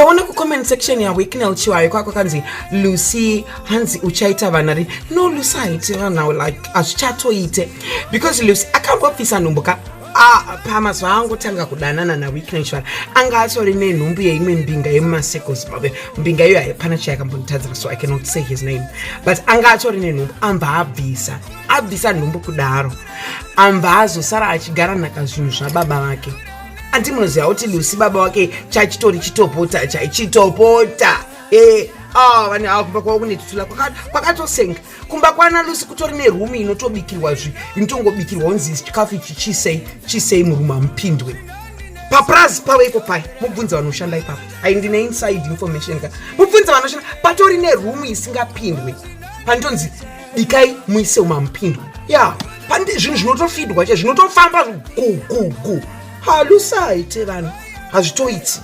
ndaona comment section ya weekend chiwayo kwako kanzi Lucy hanzi uchaita vana ri no Lucy haiti now like azvichatoite because Lucy akambopfisa nhumbuka pamazuva angu tanga kudanana na weekend chiwayo anga atori nenhumbu yeimwe mbinga yemumasecos babe mbinga iyo haipana chayakambonitadzira so I cannot say his name but anga atori nenhumbu amba abvisa nhumbu kudaro amba azosara achigara nakazvinhu zvababa vake andimunoziva kuti Lucy baba wake chachitori chitopota chaichitopota vanhu ava kumba kwavo kunetutula kwakatosenga kumba kwana Lucy kutori nerumi inotobikirwa inotongobikirwa unzi chikafu ichi chisei murumu hamupindwe papurazi pavo ipo pai mubvunza vanoshanda ipapo haindine inside information ka mubvunza vanoshanda patori nerumu isingapindwe pandonzi bikai muise umu hamupindwe pande zvinhu zvinotofidwa zvinotofamba gugugu Lucy haite vanhu hazvitoiti